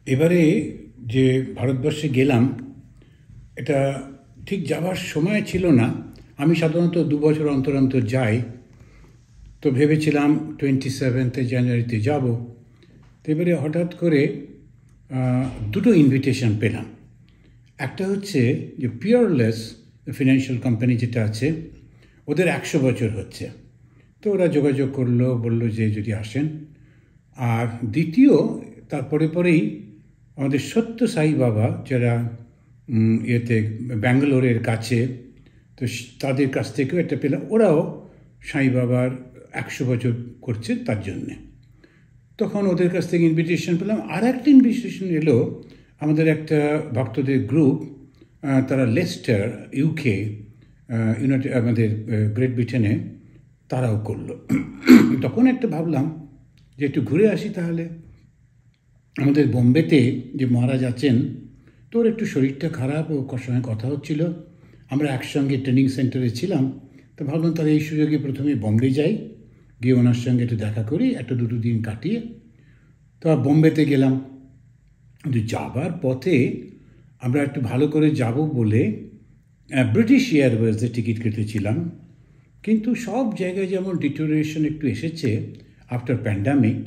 এবারে যে ভারতবর্ষে গেলাম, এটা ঠিক যাওয়ার সময় ছিল না। আমি সাধারণত ২ বছর অন্তর অন্তর যাই। তো ভেবেছিলাম 27 জানুয়ারিতে যাব। তো এবারে হঠাৎ করে দুটো ইনভিটেশন পেলাম। একটা হচ্ছে যে পিওরলেস ফিনান্সিয়াল কোম্পানি যেটা আছে, ওদের ১০০ বছর হচ্ছে। তো ওরা যোগাযোগ করলো, বলল যে যদি আসেন। আর দ্বিতীয়, তারপরে পরেই আমাদের সত্য সাই বাবা, যারা ইয়েতে ব্যাঙ্গালোরের কাছে, তো তাদের কাছ থেকেও একটা পেলাম। ওরাও সাই বাবার ১০০ বছর করছে তার জন্যে। তখন ওদের কাছ থেকে ইনভিটেশন পেলাম। আর একটা ইনভিটেশন এলো আমাদের একটা ভক্তদের গ্রুপ, তারা লেস্টার ইউকে, আমাদের গ্রেট ব্রিটেনে, তারাও করলো। তখন একটা ভাবলাম যে একটু ঘুরে আসি তাহলে। আমাদের বোম্বেতে যে মহারাজ আছেন, তোর একটু শরীরটা খারাপ, ও সঙ্গে কথা হচ্ছিল। আমরা একসঙ্গে ট্রেনিং সেন্টারে ছিলাম। তো ভাবলাম তাহলে এই সুযোগে প্রথমে বোম্বে যাই, গিয়ে ওনার সঙ্গে একটু দেখা করি, একটা দুটো দিন কাটিয়ে। তো বোম্বেতে গেলাম। কিন্তু যাবার পথে আমরা একটু ভালো করে যাব বলে ব্রিটিশ এয়ারওয়েজে টিকিট কেটেছিলাম। কিন্তু সব জায়গায় যেমন ডিটোরিয়েশন একটু এসেছে আফটার প্যান্ডামিক,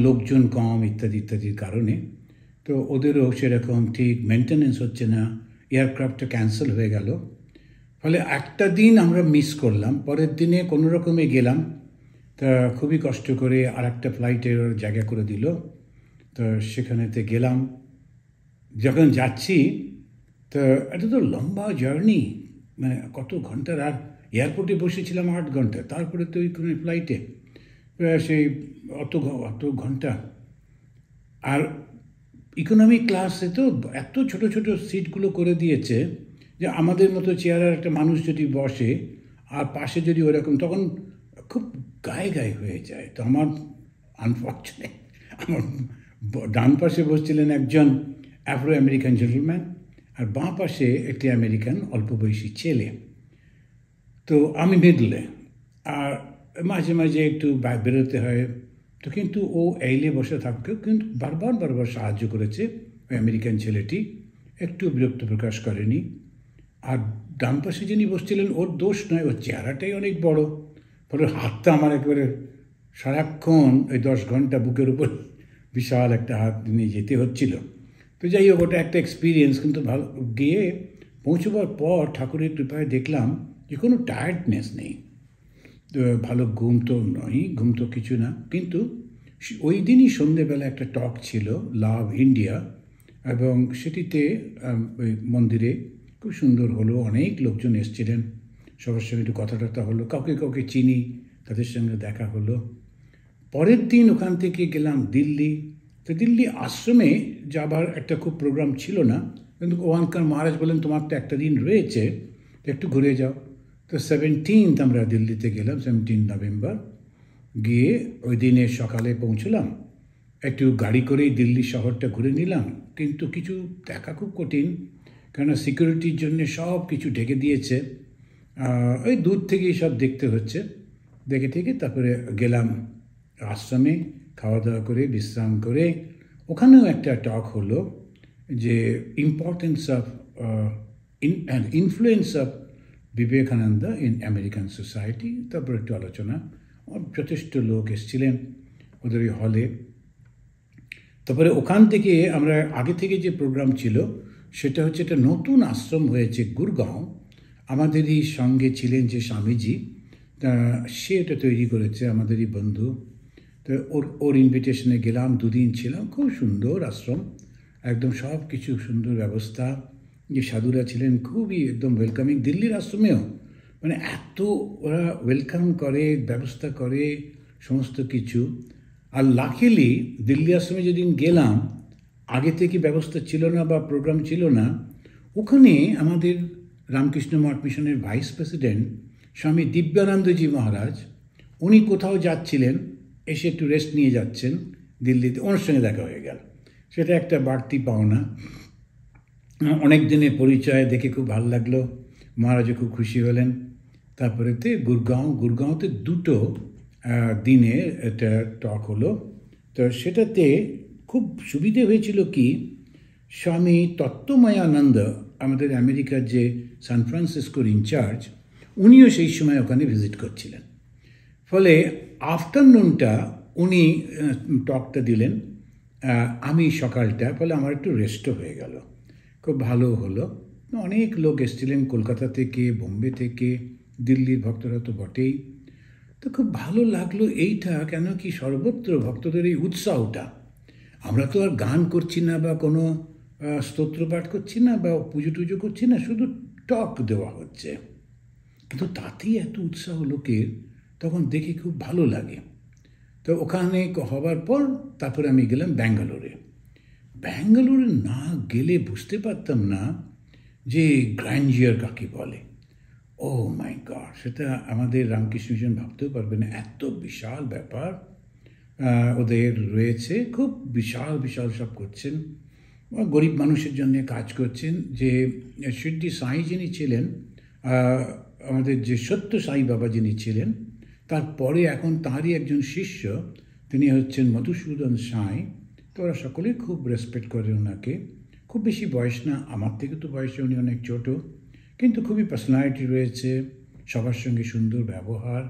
লোকজন কম ইত্যাদি ইত্যাদির কারণে, তো ওদেরও সেরকম ঠিক মেনটেনেন্স হচ্ছে না। এয়ারক্রাফটটা ক্যান্সেল হয়ে গেল। ফলে একটা দিন আমরা মিস করলাম। পরের দিনে কোনো রকমে গেলাম। তা খুবই কষ্ট করে আর একটা ফ্লাইটের জায়গা করে দিল। তো সেখানেতে গেলাম। যখন যাচ্ছি, তো এটা তো লম্বা জার্নি, মানে কত ঘন্টার। আর এয়ারপোর্টে বসেছিলাম ৮ ঘন্টা, তারপরে তো ওই কোনো ফ্লাইটে সেই অত ঘন্টা। আর ইকোনমি ক্লাসে তো এত ছোট ছোট সিটগুলো করে দিয়েছে যে আমাদের মতো চেয়ারের একটা মানুষ যদি বসে আর পাশে যদি ওরকম, তখন খুব গায়ে গায়ে হয়ে যায়। তো আমার আনফর্চুনেট, আমার ডান পাশে বসছিলেন একজন আফ্রো আমেরিকান জেন্টলম্যান, আর বাঁ পাশে একটি আমেরিকান অল্প বয়সী ছেলে। তো আমি মিডলে, আর মাঝে মাঝে একটু বেরোতে হয়। তো কিন্তু ও এইলে বসে থাকতেও কিন্তু বারবার সাহায্য করেছে ওই আমেরিকান ছেলেটি, একটু বিরক্ত প্রকাশ করেনি। আর ডান পাশে যিনি বসছিলেন, ওর দোষ নয়, ওর চেহারাটাই অনেক বড়। ফলে হাতটা আমার একেবারে সারাক্ষণ ওই 10 ঘন্টা বুকের উপর বিশাল একটা হাত নিয়ে যেতে হচ্ছিল। তো যাই হোক, ওটা একটা এক্সপিরিয়েন্স। কিন্তু ভালো গিয়ে পৌঁছবার পর ঠাকুরের কৃপায় দেখলাম যে কোনো টায়ার্ডনেস নেই। ভালো ঘুম তো নয়, ঘুম তো কিছু না। কিন্তু ওই দিনই সন্ধ্যেবেলা একটা টক ছিল, লাভ ইন্ডিয়া, এবং সেটিতে ওই মন্দিরে খুব সুন্দর হলো। অনেক লোকজন এসেছিলেন, সবার সঙ্গে একটু কথা টথা হলো, কাউকে চিনি, তাদের সঙ্গে দেখা হলো। পরের দিন ওখান থেকে গেলাম দিল্লি। তো দিল্লি আশ্রমে যাবার একটা খুব প্রোগ্রাম ছিল না, কিন্তু ওখানকার মহারাজ বলেন তোমার তো একটা দিন রয়েছে, একটু ঘুরে যাও। তো 17th আমরা দিল্লিতে গেলাম, 17 নভেম্বর। গিয়ে ওই দিনে সকালে পৌঁছলাম। একটু গাড়ি করেই দিল্লি শহরটা ঘুরে নিলাম। কিন্তু কিছু দেখা খুব কঠিন, কেননা সিকিউরিটির জন্য সব কিছু ঢেকে দিয়েছে। ওই দূর থেকেই সব দেখতে হচ্ছে। দেখে তারপরে গেলাম আশ্রমে, খাওয়া দাওয়া করে বিশ্রাম করে। ওখানেও একটা টক হলো যে importance of influence of Vivekananda in American society. তারপর একটু আলোচনা, যথেষ্ট লোক এসেছিলেন ওদের ওই হলে। তারপরে ওখান থেকে আমরা আগে থেকে যে প্রোগ্রাম ছিল সেটা হচ্ছে একটা নতুন আশ্রম হয়েছে গুরগাঁও। আমাদেরই সঙ্গে ছিলেন যে স্বামীজি, সে এটা তৈরি করেছে, আমাদেরই বন্ধু। তো ওর ইনভিটেশনে গেলাম, 2 দিন ছিলাম। খুব সুন্দর আশ্রম, একদম সব কিছু সুন্দর ব্যবস্থা। যে সাধুরা ছিলেন খুবই একদম ওয়েলকামিং। দিল্লির আশ্রমেও মানে এত ওরা ওয়েলকাম করে, ব্যবস্থা করে সমস্ত কিছু। আর লাকিলি দিল্লি আশ্রমে যেদিন গেলাম, আগে থেকে ব্যবস্থা ছিল না বা প্রোগ্রাম ছিল না। ওখানে আমাদের রামকৃষ্ণ মঠ মিশনের ভাইস প্রেসিডেন্ট স্বামী দিব্যানন্দজি মহারাজ, উনি কোথাও যাচ্ছিলেন, এসে একটু রেস্ট নিয়ে যাচ্ছেন দিল্লিতে, ওনার সঙ্গে দেখা হয়ে গেল। সেটা একটা বাড়তি পাওনা। অনেক দিনের পরিচয় দেখে খুব ভালো লাগলো। মহারাজও খুব খুশি হলেন। তারপরেতে গুরগাঁওতে 2 দিনে একটা টক হলো। তো সেটাতে খুব সুবিধে হয়েছিল কি, স্বামী তত্ত্বময়ানন্দ, আমাদের আমেরিকার যে সান ফ্রান্সিসকোর ইনচার্জ, উনিও সেই সময় ওখানে ভিজিট করছিলেন। ফলে আফটারনুনটা উনি টকটা দিলেন, আমি সকালটা, ফলে আমার একটু রেস্টও হয়ে গেল, খুব ভালো হলো। অনেক লোক এসেছিলেন কলকাতা থেকে, বোম্বে থেকে, দিল্লির ভক্তরা তো বটেই। তো খুব ভালো লাগলো এইটা, কেন কি সর্বত্র ভক্তদের এই উৎসাহটা। আমরা তো আর গান করছি না বা কোনো স্তোত্র পাঠ করছি না বা পুজো টুজো করছি না, শুধু টক দেওয়া হচ্ছে, কিন্তু তাতেই এত উৎসাহ লোকের, তখন দেখে খুব ভালো লাগে। তো ওখানে হবার পর তারপরে আমি গেলাম ব্যাঙ্গালোরে। ব্যাঙ্গালোরে না গেলে বুঝতে পারতাম না যে গ্র্যান্ডিয়ার কাকে বলে। ও মাই গড, সেটা আমাদের রামকৃষ্ণ মিশন ভাবতেও পারবে না, এত বিশাল ব্যাপার ওদের রয়েছে। খুব বিশাল বিশাল সব করছেন, গরিব মানুষের জন্য কাজ করছেন। যে শিরডি সাঁই যিনি ছিলেন, আমাদের যে সত্য সাই বাবা যিনি ছিলেন, তারপরে এখন তাঁরই একজন শিষ্য, তিনি হচ্ছেন মধুসূদন সাঁই। তো ওরা সকলেই খুব রেসপেক্ট করে ওনাকে। খুব বেশি বয়স না, আমার থেকে তো বয়সে উনি অনেক ছোটো, কিন্তু খুবই পার্সোনালিটি রয়েছে, সবার সঙ্গে সুন্দর ব্যবহার।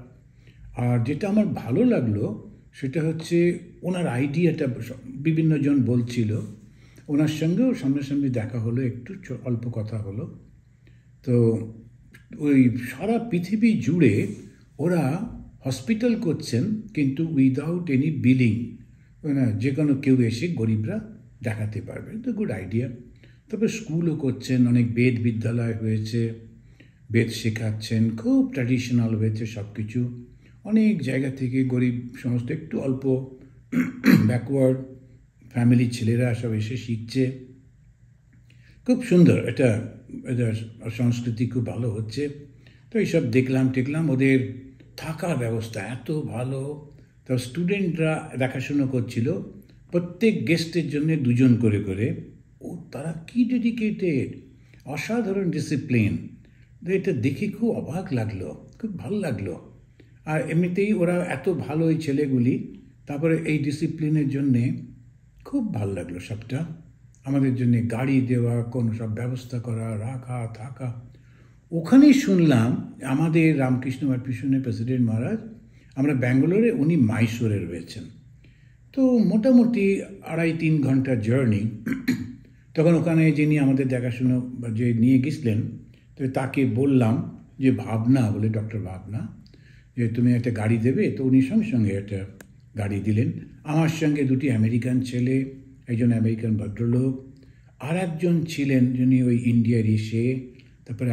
আর যেটা আমার ভালো লাগলো সেটা হচ্ছে ওনার আইডিয়াটা বিভিন্ন জন বলছিল, ওনার সঙ্গেও সামনাসামনি দেখা হলো, একটু অল্প কথা হলো। তো ওই সারা পৃথিবী জুড়ে ওরা হসপিটাল করছেন, কিন্তু উইদাউট এনি বিলিং, যে কোনো কেউ এসে গরিবরা দেখাতে পারবে। তো গুড আইডিয়া। তারপরে স্কুলও করছেন, অনেক বেদ বিদ্যালয় হয়েছে, বেদ শেখাচ্ছেন, খুব ট্র্যাডিশনাল হয়েছে সব কিছু। অনেক জায়গা থেকে গরিব সমস্ত একটু অল্প ব্যাকওয়ার্ড ফ্যামিলির ছেলেরা সব এসে শিখছে। খুব সুন্দর, এটা সংস্কৃতি খুব ভালো হচ্ছে। তো এইসব দেখলাম। ওদের থাকার ব্যবস্থা এত ভালো। তো স্টুডেন্টরা দেখাশুনো করছিল, প্রত্যেক গেস্টের জন্য 2 জন করে করে। ও তারা কি ডেডিকেটেড, অসাধারণ ডিসিপ্লিন। এটা দেখে খুব অবাক লাগলো, খুব ভালো লাগলো। আর এমনিতেই ওরা এত ভালো এই ছেলেগুলি, তারপরে এই ডিসিপ্লিনের জন্যে খুব ভালো লাগলো সবটা। আমাদের জন্য গাড়ি দেওয়া, কোনো সব ব্যবস্থা করা, রাখা থাকা। ওখানেই শুনলাম আমাদের রামকৃষ্ণ মিশনের প্রেসিডেন্ট মহারাজ, আমরা ব্যাঙ্গালোরে, উনি মাইসোরে রয়েছেন। তো মোটামুটি 2.5-3 ঘন্টার জার্নি। তখন ওখানে যিনি আমাদের দেখাশুনো যে নিয়ে গেছিলেন, তো তাকে বললাম যে ভাবনা বলে, ডক্টর ভাবনা, যে তুমি একটা গাড়ি দেবে। তো উনি সঙ্গে সঙ্গে একটা গাড়ি দিলেন। আমার সঙ্গে 2টি আমেরিকান ছেলে, একজন আমেরিকান ভদ্রলোক, আর একজন ছিলেন যিনি ওই ইন্ডিয়ার এসে, তারপরে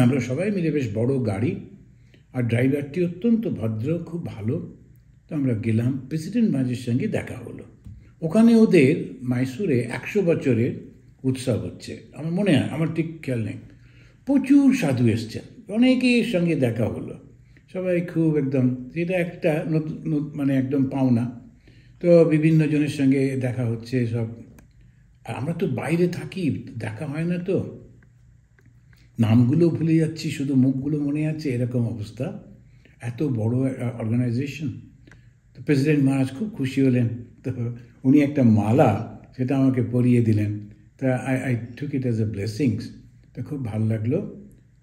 আমরা সবাই মিলে বেশ বড় গাড়ি। আর ড্রাইভারটি অত্যন্ত ভদ্র, খুব ভালো। তো আমরা গেলাম, প্রেসিডেন্ট মহারাজের সঙ্গে দেখা হলো। ওখানে ওদের মাইসোরে 100 বছরের উৎসব হচ্ছে, আমার মনে হয়, আমার ঠিক খেয়াল নেই। প্রচুর সাধু এসছেন, অনেকের সঙ্গে দেখা হলো, সবাই খুব একদম, এটা একটা মানে একদম পাওনা। তো বিভিন্ন জনের সঙ্গে দেখা হচ্ছে সব। আমরা তো বাইরে থাকি, দেখা হয় না, তো নামগুলো ভুলে যাচ্ছি, শুধু মুখগুলো মনে আছে, এরকম অবস্থা। এত বড় অর্গানাইজেশন। তো প্রেসিডেন্ট মহারাজ খুব খুশি হলেন। তো উনি একটা মালা, সেটা আমাকে পরিয়ে দিলেন। তা I took it as a blessings. তো খুব ভালো লাগলো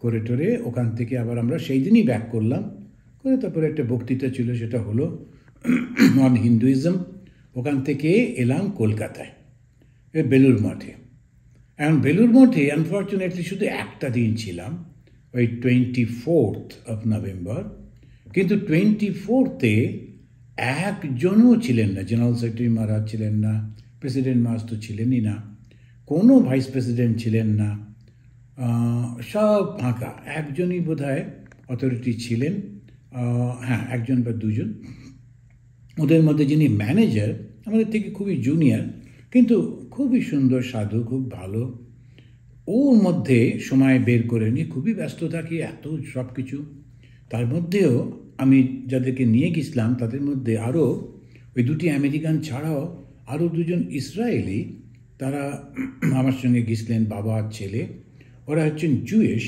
করে টোরে। ওখান থেকে আবার আমরা সেই দিনই ব্যাক করলাম, করে তারপরে একটা বক্তৃতা ছিল, সেটা হলো অন হিন্দুইজম। ওখান থেকে এলাম কলকাতায়, বেলুর মঠে। এখন বেলুর মঠে আনফর্চুনেটলি শুধু একটা দিন ছিলাম, ওই 24th of November। কিন্তু 24th-এ একজনও ছিলেন না, জেনারেল সেক্রেটারি মহারাজ ছিলেন না, প্রেসিডেন্ট মহারাজ তো ছিলেনই না, কোনো ভাইস প্রেসিডেন্ট ছিলেন না, সব ফাঁকা। একজনই বোধহয় অথরিটি ছিলেন, হ্যাঁ 1 বা 2 জন। ওদের মধ্যে যিনি ম্যানেজার, আমাদের থেকে খুবই জুনিয়র, কিন্তু খুবই সুন্দর সাধু, খুব ভালো। ওর মধ্যে সময় বের করে নিয়ে খুবই ব্যস্ত থাকি, এত সব কিছু। তার মধ্যেও আমি যাদেরকে নিয়ে গেছিলাম, তাদের মধ্যে আরও ওই 2টি আমেরিকান ছাড়াও আরও 2 জন ইসরায়েলি, তারা আমার সঙ্গে গেছিলেন, বাবা আর ছেলে। ওরা হচ্ছেন জুয়েশ।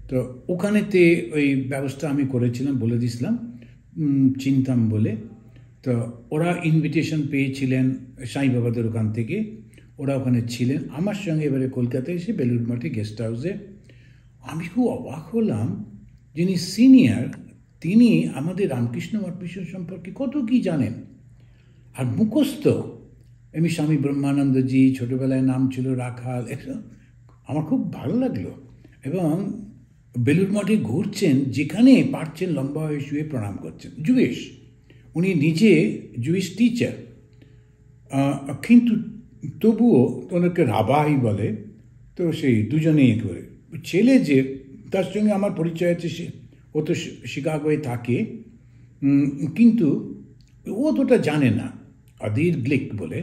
তো ওখানেতে ওই ব্যবস্থা আমি করেছিলাম, বলে দিয়েছিলাম, চিনতাম বলে। তো ওরা ইনভিটেশন পেয়েছিলেন সাই বাবাদের ওখান থেকে, ওরা ওখানে ছিলেন আমার সঙ্গে। এবারে কলকাতায় এসে বেলুড় মঠে গেস্ট হাউসে আমি খুব অবাক হলাম, যিনি সিনিয়র তিনি আমাদের রামকৃষ্ণ মঠ মিশন সম্পর্কে কত কি জানেন, আর মুখস্থ। এমনি স্বামী ব্রহ্মানন্দজি, ছোটোবেলায় নাম ছিল রাখাল, আমার খুব ভালো লাগলো। এবং বেলুড় মঠে ঘুরছেন, যেখানে পারছেন লম্বা হয়ে শুয়ে প্রণাম করছেন। জুয়েশ, উনি নিজে জুয়েশ টিচার, কিন্তু তবুও ওনাকে রাবাই বলে। তো সেই দুজনেই করে ছেলে যে তার সঙ্গে আমার পরিচয় আছে, সে ও তো শিকাগোয় থাকে, কিন্তু ও তোটা জানে না, আদির গ্লিক বলে,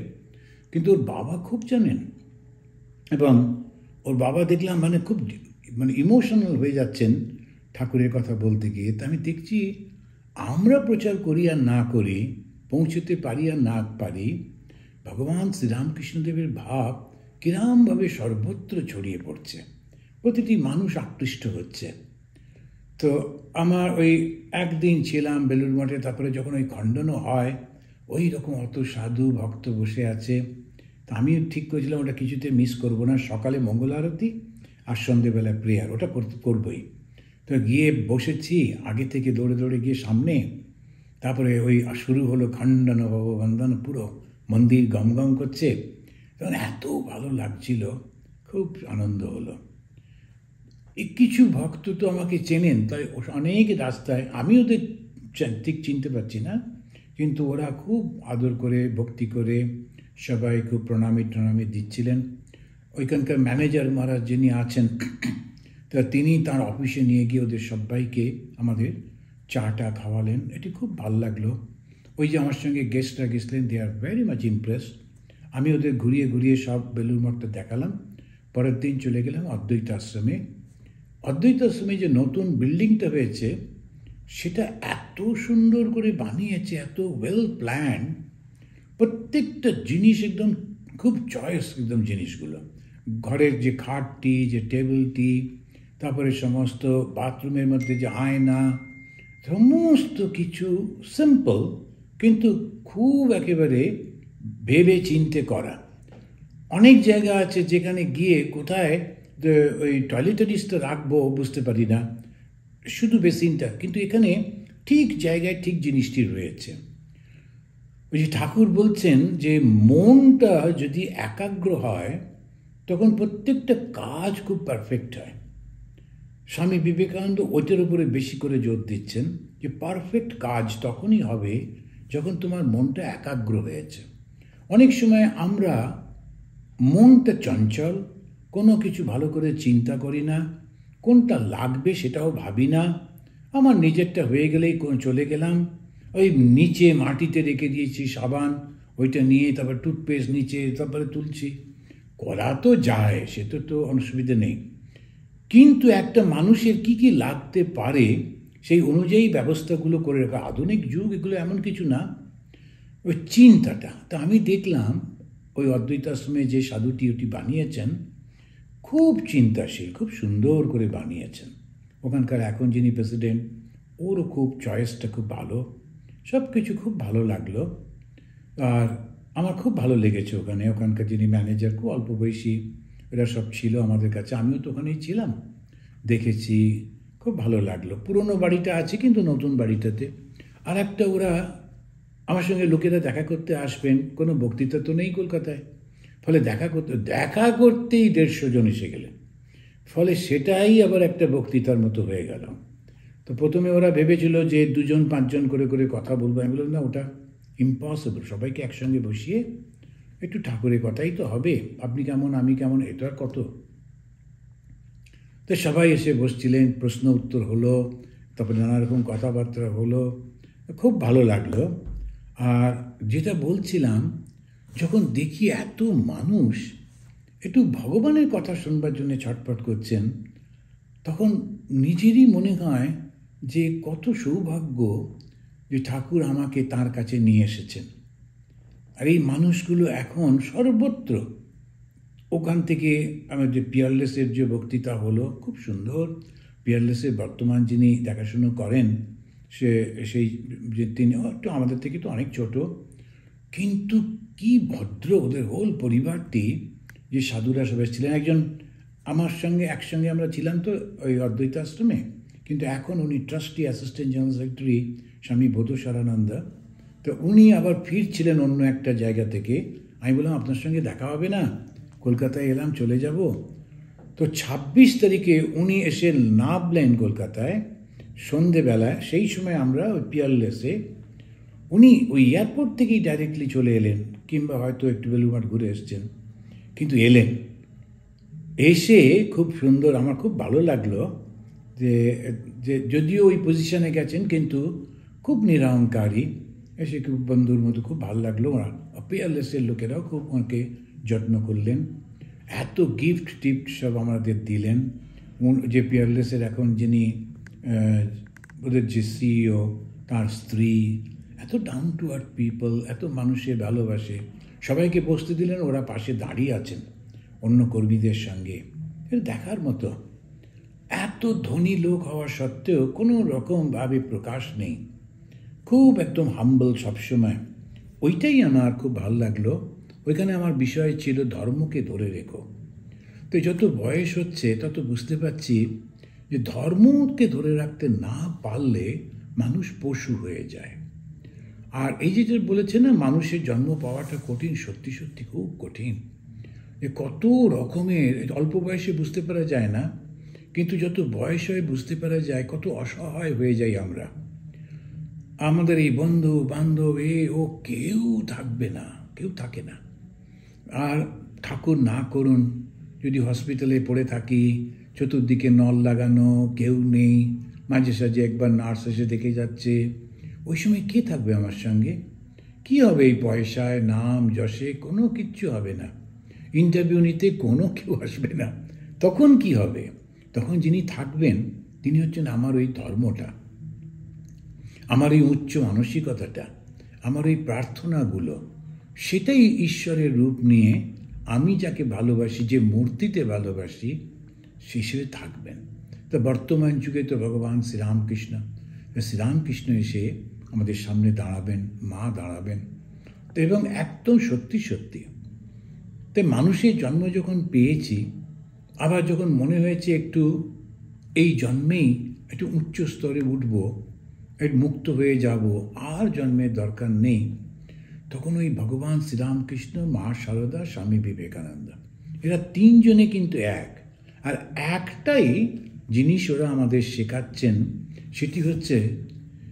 কিন্তু ওর বাবা খুব জানেন। এবং ওর বাবা দেখলাম খুব ইমোশনাল হয়ে যাচ্ছেন ঠাকুরের কথা বলতে গিয়ে। তা আমি দেখছি আমরা প্রচার করি আর না করি, পৌঁছতে পারি আর না পারি, ভগবান শ্রীরামকৃষ্ণদেবের ভাব কিরমভাবে সর্বত্র ছড়িয়ে পড়ছে, প্রতিটি মানুষ আকৃষ্ট হচ্ছে। তো আমার ওই একদিন ছিলাম বেলুড় মঠে, তারপরে যখন ওই খণ্ডনও হয়, ওই রকম অত সাধু ভক্ত বসে আছে। তা আমি ঠিক করেছিলাম ওটা কিছুতে মিস করবো না। সকালে মঙ্গল আরতি আর সন্ধেবেলা প্রেয়ার, ওটা করবই। তো গিয়ে বসেছি আগে থেকে, দৌড়ে দৌড়ে গিয়ে সামনে। তারপরে ওই শুরু হলো খণ্ডন ভগবন্দন, পুরো মন্দির গম গম করছে। তখন এত ভালো লাগছিল, খুব আনন্দ হলো। কিছু ভক্ত তো আমাকে চেনেন, তাই অনেক রাস্তায়, আমি ওদের ঠিক চিনতে পারছি না, কিন্তু ওরা খুব আদর করে ভক্তি করে সবাই খুব প্রণামী দিচ্ছিলেন। ওইখানকার ম্যানেজার মহারাজ যিনি আছেন, তা তিনি তার অফিসে নিয়ে গিয়ে ওদের সবাইকে আমাদের চাটা খাওয়ালেন। এটি খুব ভালো লাগলো। ওই যে আমার সঙ্গে গেস্টরা গেছিলেন, দে আর ভেরি মাচ ইমপ্রেসড। আমি ওদের ঘুরিয়ে ঘুরিয়ে সব বেলুড় মঠটা দেখালাম। পরের দিন চলে গেলাম অদ্বৈত আশ্রমে। অদ্বৈত আশ্রমে যে নতুন বিল্ডিংটা হয়েছে, সেটা এত সুন্দর করে বানিয়েছে, এত ওয়েল প্ল্যান, প্রত্যেকটা জিনিস একদম খুব চয়েস একদম জিনিসগুলো। ঘরের যে খাটটি, যে টেবিলটি, তারপরে সমস্ত বাথরুমের মধ্যে যে আয়না, সমস্ত কিছু সিম্পল, কিন্তু খুব একেবারে ভেবে চিনতে করা। অনেক জায়গা আছে যেখানে গিয়ে কোথায় ওই টয়লেটারিসটা রাখবো বুঝতে পারি না, শুধু বেসিনটা, কিন্তু এখানে ঠিক জায়গায় ঠিক জিনিসটি রয়েছে। ওই যে ঠাকুর বলছেন যে মনটা যদি একাগ্র হয় তখন প্রত্যেকটা কাজ খুব পারফেক্ট হয়। স্বামী বিবেকানন্দ ওইটার উপরে বেশি করে জোর দিচ্ছেন যে পারফেক্ট কাজ তখনই হবে যখন তোমার মনটা একাগ্র হয়েছে। অনেক সময় আমরা মনটা চঞ্চল, কোনো কিছু ভালো করে চিন্তা করি না, কোনটা লাগবে সেটাও ভাবি না, আমার নিজেরটা হয়ে গেলেই চলে গেলাম। ওই নিচে মাটিতে রেখে দিয়েছি সাবান, ওইটা নিয়ে তারপর টুথপেস্ট নিচে তারপরে তুলছি, করা তো যায়, সে তো অসুবিধা নেই। কিন্তু একটা মানুষের কি কি লাগতে পারে সেই অনুযায়ী ব্যবস্থাগুলো করে রাখা। আধুনিক যুগ, এগুলো এমন কিছু না, ওই চিন্তাটা। তা আমি দেখলাম ওই অদ্বৈত আশ্রমে যে সাধুটি ওটি বানিয়েছেন, খুব চিন্তাশীল, খুব সুন্দর করে বানিয়েছেন। ওখানকার এখন যিনি প্রেসিডেন্ট, ওরও খুব চয়েসটা খুব ভালো, সব কিছু খুব ভালো লাগলো। আর আমার খুব ভালো লেগেছে ওখানে। ওখানকার যিনি ম্যানেজার, খুব অল্প বয়সী, এরা সব ছিল আমাদের কাছে, আমিও তো ওখানেই ছিলাম, দেখেছি, খুব ভালো লাগলো। পুরনো বাড়িটা আছে, কিন্তু নতুন বাড়িটাতে আর একটা, ওরা আমার সঙ্গে লোকেরা দেখা করতে আসবেন, কোনো বক্তৃতা তো নেই কলকাতায়, ফলে দেখা করতেই 150 জন এসে গেলেন। ফলে সেটাই আবার একটা বক্তৃতার মতো হয়ে গেল। তো প্রথমে ওরা ভেবেছিল যে 2-5 জন করে করে কথা বলবো। আমি বললাম না, ওটা ইম্পসিবল। সবাইকে একসঙ্গে বসিয়ে একটু ঠাকুরের কথাই তো হবে, আপনি কেমন আমি কেমন, এটা আর কত। তো সবাই এসে বসছিলেন, প্রশ্ন উত্তর হলো, তারপরে নানা রকম কথাবার্তা হলো, খুব ভালো লাগলো। আর যেটা বলছিলাম, যখন দেখি এত মানুষ একটু ভগবানের কথা শুনবার জন্য ছটফট করছেন, তখন নিজেরই মনে হয় যে কত সৌভাগ্য যে ঠাকুর আমাকে তার কাছে নিয়ে এসেছেন। আর এই মানুষগুলো এখন সর্বত্র। ওখান থেকে আমাদের পিয়ারলেসের যে বক্তৃতা হলো, খুব সুন্দর। পিয়ারলেসের বর্তমান যিনি দেখাশুনো করেন, সেই যে তিনি একটু আমাদের থেকে তো অনেক ছোট, কিন্তু কি ভদ্র ওদের হোল পরিবারটি, যে সাধুরা সবাই ছিলেন। একজন আমার সঙ্গে একসঙ্গে আমরা ছিলাম তো ওই অদ্বৈত আশ্রমে, কিন্তু এখন উনি ট্রাস্টি অ্যাসিস্ট্যান্ট জেনারেল সেক্রেটারি স্বামী বোধসারানন্দা। তো উনি আবার ফিরছিলেন অন্য একটা জায়গা থেকে। আমি বললাম আপনার সঙ্গে দেখা হবে না, কলকাতায় এলাম, চলে যাব। তো 26 তারিখে উনি এসে নামলেন কলকাতায় সন্ধেবেলায়। সেই সময় আমরা ওই পিয়ারলেসে, উনি ওই এয়ারপোর্ট থেকেই ডাইরেক্টলি চলে এলেন, কিংবা হয়তো একটু বেলুড়মঠ ঘুরে এসছেন, কিন্তু এলেন। এসে খুব সুন্দর, আমার খুব ভালো লাগলো যে যে যদিও ওই পজিশনে গেছেন কিন্তু খুব নিরহংকারী, এসে খুব বন্ধুর মতো খুব ভালো লাগলো। ওরা পিয়ারলেসের লোকেরাও খুব ওনাকে যত্ন করলেন, এত গিফট টিফট সব আমাদের দিলেন। যে পিয়ারলেসের এখন যিনি ওদের যে সিইও, তার স্ত্রী, এত ডাউন টু আর্থ পিপল, এত মানুষের ভালোবাসে। সবাইকে বসতে দিলেন, ওরা পাশে দাঁড়িয়ে আছেন অন্য কর্মীদের সঙ্গে, এটা দেখার মতো। এত ধনী লোক হওয়া সত্ত্বেও কোনো রকমভাবে প্রকাশ নেই, খুব একদম হাম্বল সবসময়। ওইটাই আমার খুব ভালো লাগলো। ওইখানে আমার বিষয় ছিল ধর্মকে ধরে রেখো। তো যত বয়স হচ্ছে তত বুঝতে পারছি যে ধর্মকে ধরে রাখতে না পারলে মানুষ পশু হয়ে যায়। আর এই যেটা বলেছে না, মানুষের জন্ম পাওয়াটা কঠিন, সত্যি সত্যি খুব কঠিন। যে কত রকমের, অল্প বয়সে বুঝতে পারা যায় না, কিন্তু যত বয়স হয় বুঝতে পারা যায় কত অসহায় হয়ে যাই আমরা। আমাদের এই বন্ধু বান্ধব ও কেউ থাকবে না, কেউ থাকে না। আর ঠাকুর না করুন, যদি হসপিটালে পড়ে থাকি, চতুর্দিকে নল লাগানো, কেউ নেই, মাঝে সাঝে একবার নার্স এসে দেখে যাচ্ছে, ওই সময় কে থাকবে আমার সঙ্গে? কি হবে এই পয়সায়, নাম যশে? কোনো কিচ্ছু হবে না। ইন্টারভিউ নিতে কোনো কেউ আসবে না। তখন কি হবে? তখন যিনি থাকবেন তিনি হচ্ছেন আমার ওই ধর্মটা, আমার এই উচ্চ মানসিকতাটা, আমার ওই প্রার্থনাগুলো। সেটাই ঈশ্বরের রূপ নিয়ে আমি যাকে ভালোবাসি, যে মূর্তিতে ভালোবাসি, সে হিসেবে থাকবেন। তো বর্তমান যুগে তো ভগবান শ্রীরামকৃষ্ণ এসে আমাদের সামনে দাঁড়াবেন, মা দাঁড়াবেন, এবং একদম সত্যি সত্যি। তাই মানুষের জন্ম যখন পেয়েছি, আবার যখন মনে হয়েছে একটু এই জন্মেই একটু উচ্চ স্তরে উঠব, একটু মুক্ত হয়ে যাব, আর জন্মের দরকার নেই, তখন ওই ভগবান শ্রীরামকৃষ্ণ, মা সারদা, স্বামী বিবেকানন্দ, এরা তিনজনে কিন্তু এক। আর একটাই জিনিস ওরা আমাদের শেখাচ্ছেন, সেটি হচ্ছে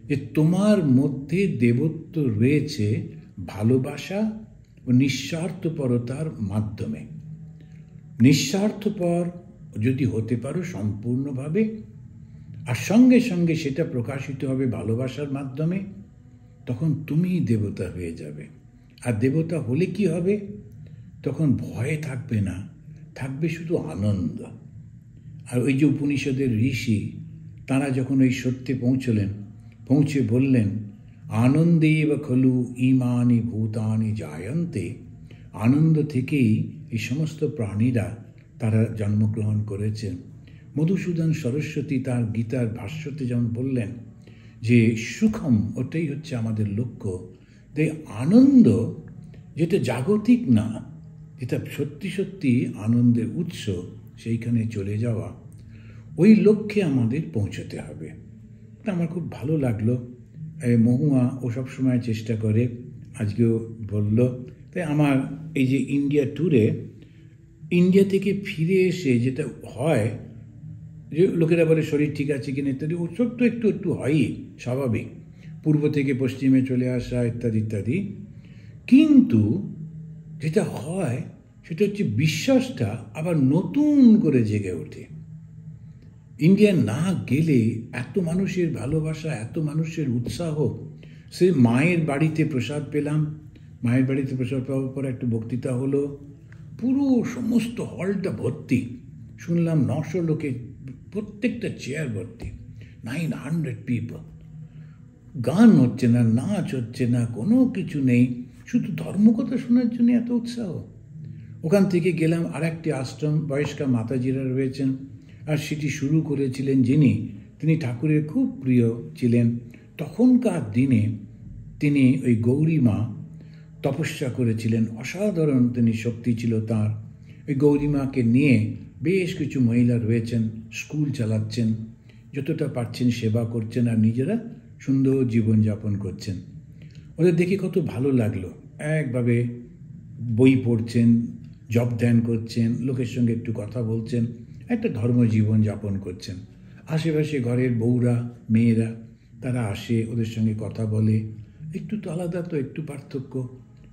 যে তোমার মধ্যে দেবত্ব রয়েছে ভালোবাসা ও নিঃস্বার্থপরতার মাধ্যমে। নিঃস্বার্থপর যদি হতে পারো সম্পূর্ণভাবে, আর সঙ্গে সঙ্গে সেটা প্রকাশিত হবে ভালোবাসার মাধ্যমে, তখন তুমিই দেবতা হয়ে যাবে। আর দেবতা হলে কি হবে? তখন ভয় থাকবে না, থাকবে শুধু আনন্দ। আর ওই যে উপনিষদের ঋষি, তারা যখন ওই সত্যে পৌঁছে বললেন, আনন্দেব খলু ইমানি ভূতানি জায়ন্তে, আনন্দ থেকেই এই সমস্ত প্রাণীরা তারা জন্মগ্রহণ করেছেন। মধুসূদন সরস্বতী তার গীতার ভাষ্যতে যেমন বললেন যে সুখম, ওটাই হচ্ছে আমাদের লক্ষ্য। তাই আনন্দ যেটা জাগতিক না, যেটা সত্যি সত্যি আনন্দের উৎস, সেইখানে চলে যাওয়া, ওই লক্ষ্যে আমাদের পৌঁছতে হবে। আমার খুব ভালো লাগলো। মহুয়া ও সবসময় চেষ্টা করে, আজকেও বলল। তাই আমার এই যে ইন্ডিয়া ট্যুরে, ইন্ডিয়া থেকে ফিরে এসে যেটা হয়, যে লোকেরা বলে শরীর ঠিক আছে কিনা ইত্যাদি, ওসব তো একটু একটু হয়ই, স্বাভাবিক, পূর্ব থেকে পশ্চিমে চলে আসা ইত্যাদি ইত্যাদি। কিন্তু যেটা হয় সেটা হচ্ছে বিশ্বাসটা আবার নতুন করে জেগে ওঠে। ইন্ডিয়া না গেলে এত মানুষের ভালোবাসা, এত মানুষের উৎসাহ। সে মায়ের বাড়িতে প্রসাদ পেলাম, মায়ের বাড়িতে প্রসাদ পাওয়ার পর একটা বক্তৃতা হলো, পুরো সমস্ত হলটা ভর্তি। শুনলাম 900 লোকে, প্রত্যেকটা চেয়ার ভর্তি, 900 পিপল। গান হচ্ছে না, নাচ হচ্ছে না, কোনো কিছু নেই, শুধু ধর্মকথা শোনার জন্য এত উৎসাহ। ওখান থেকে গেলাম আর একটি আশ্রম, বয়স্কা মাতাজিরা রয়েছেন, আর সেটি শুরু করেছিলেন তিনি ঠাকুরের খুব প্রিয় ছিলেন, তখনকার দিনে তিনি ওই গৌরী মা তপস্যা করেছিলেন, অসাধারণ তিনি শক্তি ছিল তার। ওই গৌরী মাকে নিয়ে বেশ কিছু মহিলা রয়েছেন, স্কুল চালাচ্ছেন, যতটা পারছেন সেবা করছেন, আর নিজেরা সুন্দর জীবনযাপন করছেন। ওদের দেখে কত ভালো লাগলো। একভাবে বই পড়ছেন, জপ ধ্যান করছেন, লোকের সঙ্গে একটু কথা বলছেন, একটা ধর্ম জীবন যাপন করছেন। আশেপাশে ঘরের বউরা, মেয়েরা তারা আসে, ওদের সঙ্গে কথা বলে। একটু তো আলাদা, তো একটু পার্থক্য,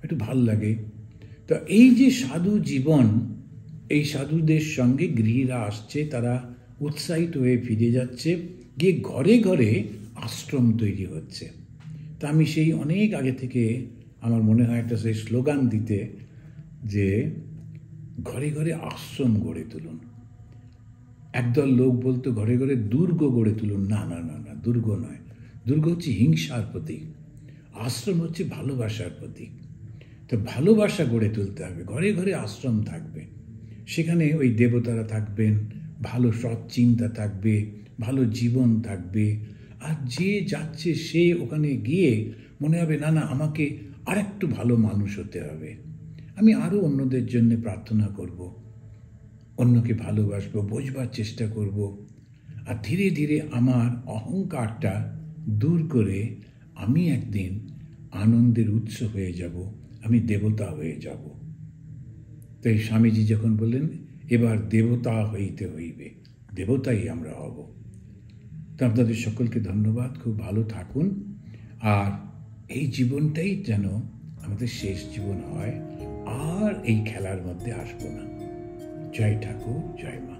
একটু ভাল লাগে। তো এই যে সাধু জীবন, এই সাধুদের সঙ্গে গৃহীরা আসছে, তারা উৎসাহিত হয়ে ফিরে যাচ্ছে, গিয়ে ঘরে ঘরে আশ্রম তৈরি হচ্ছে। তা আমি সেই অনেক আগে থেকে আমার মনে হয় একটা সেই স্লোগান দিতে, যে ঘরে ঘরে আশ্রম গড়ে তুলুন। একদল লোক বলতো ঘরে ঘরে দুর্গ গড়ে তুলুন। না না না না, দুর্গ নয়। দুর্গ হচ্ছে হিংসার প্রতীক, আশ্রম হচ্ছে ভালোবাসার প্রতীক। তো ভালোবাসা গড়ে তুলতে হবে, ঘরে ঘরে আশ্রম থাকবে, সেখানে ওই দেবতারা থাকবেন, ভালো সৎ চিন্তা থাকবে, ভালো জীবন থাকবে। আর যে যাচ্ছে সে ওখানে গিয়ে মনে হবে না না, আমাকে আরেকটু ভালো মানুষ হতে হবে, আমি আরও অন্যদের জন্য প্রার্থনা করব, অন্যকে ভালোবাসবো, বোঝবার চেষ্টা করব। আর ধীরে ধীরে আমার অহংকারটা দূর করে আমি একদিন আনন্দের উৎস হয়ে যাব, আমি দেবতা হয়ে যাব। তাই স্বামীজি যখন বললেন এবার দেবতা হইতে হইবে, দেবতাই আমরা হব। তো আপনাদের সকলকে ধন্যবাদ, খুব ভালো থাকুন। আর এই জীবনটাই যেন আমাদের শেষ জীবন হয়, আর এই খেলার মধ্যে আসবো না। জয় ঠাকুর, জয় মা।